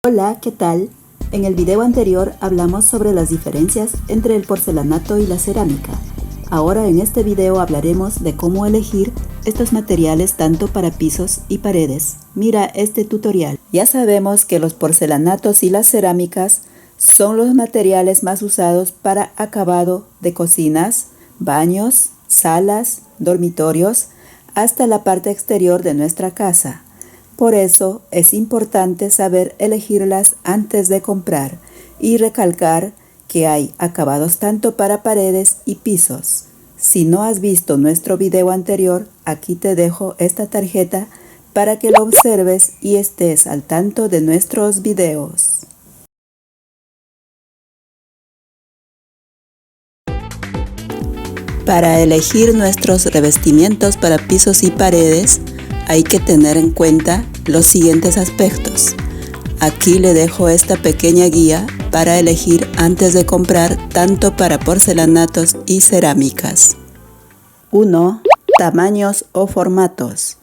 Hola, ¿qué tal? En el video anterior hablamos sobre las diferencias entre el porcelanato y la cerámica. Ahora en este video hablaremos de cómo elegir estos materiales tanto para pisos y paredes. Mira este tutorial. Ya sabemos que los porcelanatos y las cerámicas son los materiales más usados para acabado de cocinas, baños, salas, dormitorios, hasta la parte exterior de nuestra casa. Por eso es importante saber elegirlas antes de comprar y recalcar que hay acabados tanto para paredes y pisos. Si no has visto nuestro video anterior, aquí te dejo esta tarjeta para que lo observes y estés al tanto de nuestros videos. Para elegir nuestros revestimientos para pisos y paredes, hay que tener en cuenta los siguientes aspectos. Aquí le dejo esta pequeña guía para elegir antes de comprar tanto para porcelanatos y cerámicas. 1. Tamaños o formatos.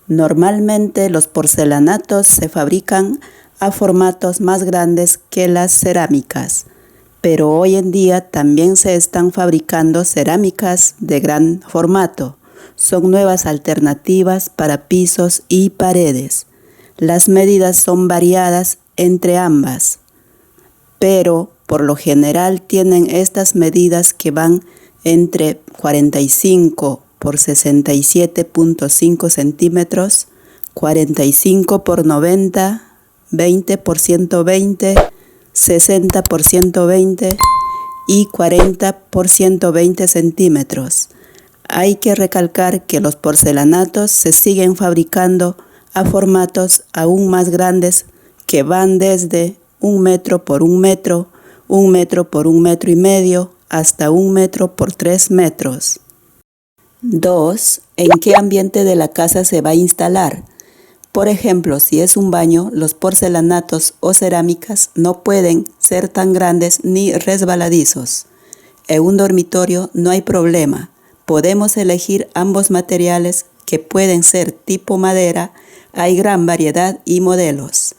Normalmente los porcelanatos se fabrican a formatos más grandes que las cerámicas, pero hoy en día también se están fabricando cerámicas de gran formato. Son nuevas alternativas para pisos y paredes. Las medidas son variadas entre ambas, pero por lo general tienen estas medidas que van entre 45 por 67.5 centímetros, 45 por 90, 20 por 120, 60 por 120 y 40 por 120 centímetros. Hay que recalcar que los porcelanatos se siguen fabricando a formatos aún más grandes que van desde 1 metro por 1 metro, 1 metro por 1 metro y medio, hasta 1 metro por 3 metros. 2. ¿En qué ambiente de la casa se va a instalar? Por ejemplo, si es un baño, los porcelanatos o cerámicas no pueden ser tan grandes ni resbaladizos. En un dormitorio no hay problema. Podemos elegir ambos materiales que pueden ser tipo madera, hay gran variedad y modelos.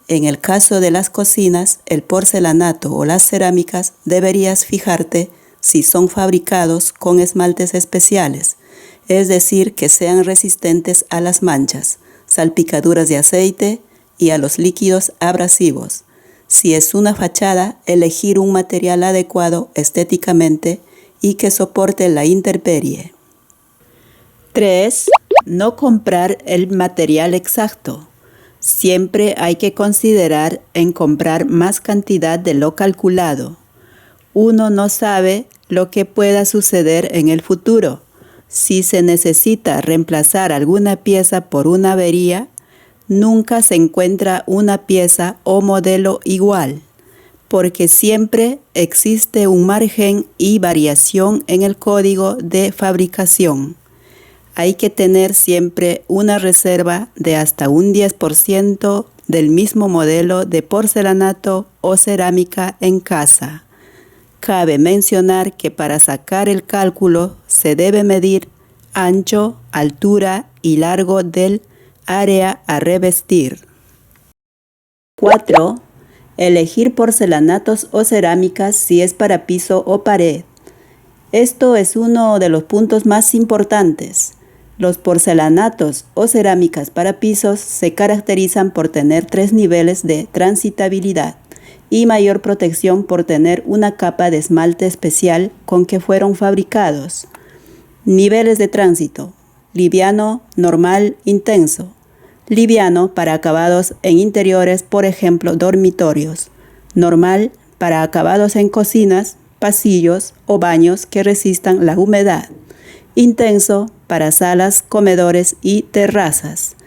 En el caso de las cocinas, el porcelanato o las cerámicas deberías fijarte si son fabricados con esmaltes especiales, es decir, que sean resistentes a las manchas, salpicaduras de aceite y a los líquidos abrasivos. Si es una fachada, elegir un material adecuado estéticamente y que soporte la intemperie. 3. No comprar el material exacto. Siempre hay que considerar en comprar más cantidad de lo calculado. Uno no sabe lo que pueda suceder en el futuro. Si se necesita reemplazar alguna pieza por una avería, nunca se encuentra una pieza o modelo igual, porque siempre existe un margen y variación en el código de fabricación. Hay que tener siempre una reserva de hasta un 10% del mismo modelo de porcelanato o cerámica en casa. Cabe mencionar que para sacar el cálculo se debe medir ancho, altura y largo del área a revestir. 4. Elegir porcelanatos o cerámicas si es para piso o pared. Esto es uno de los puntos más importantes. Los porcelanatos o cerámicas para pisos se caracterizan por tener 3 niveles de transitabilidad y mayor protección por tener una capa de esmalte especial con que fueron fabricados. Niveles de tránsito: liviano, normal, intenso. Liviano para acabados en interiores, por ejemplo, dormitorios. Normal para acabados en cocinas, pasillos o baños que resistan la humedad. Intenso para salas, comedores y terrazas.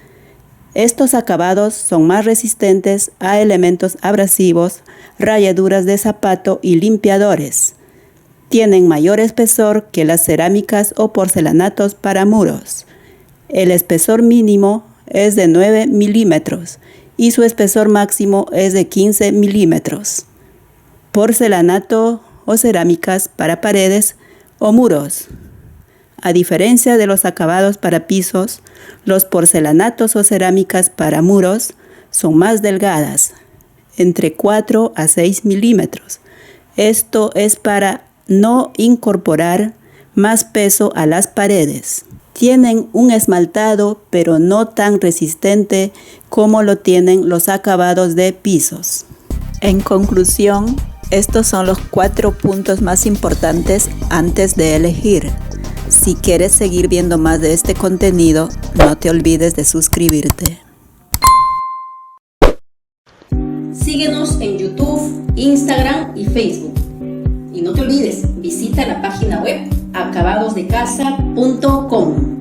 Estos acabados son más resistentes a elementos abrasivos, rayaduras de zapato y limpiadores. Tienen mayor espesor que las cerámicas o porcelanatos para muros. El espesor mínimo es de 9 milímetros y su espesor máximo es de 15 milímetros. Porcelanato o cerámicas para paredes o muros. A diferencia de los acabados para pisos, los porcelanatos o cerámicas para muros son más delgadas, entre 4 a 6 milímetros. Esto es para no incorporar más peso a las paredes. Tienen un esmaltado, pero no tan resistente como lo tienen los acabados de pisos. En conclusión, estos son los 4 puntos más importantes antes de elegir. Si quieres seguir viendo más de este contenido, no te olvides de suscribirte. Síguenos en YouTube, Instagram y Facebook. Y no te olvides, visita la página web acabadosdecasa.com.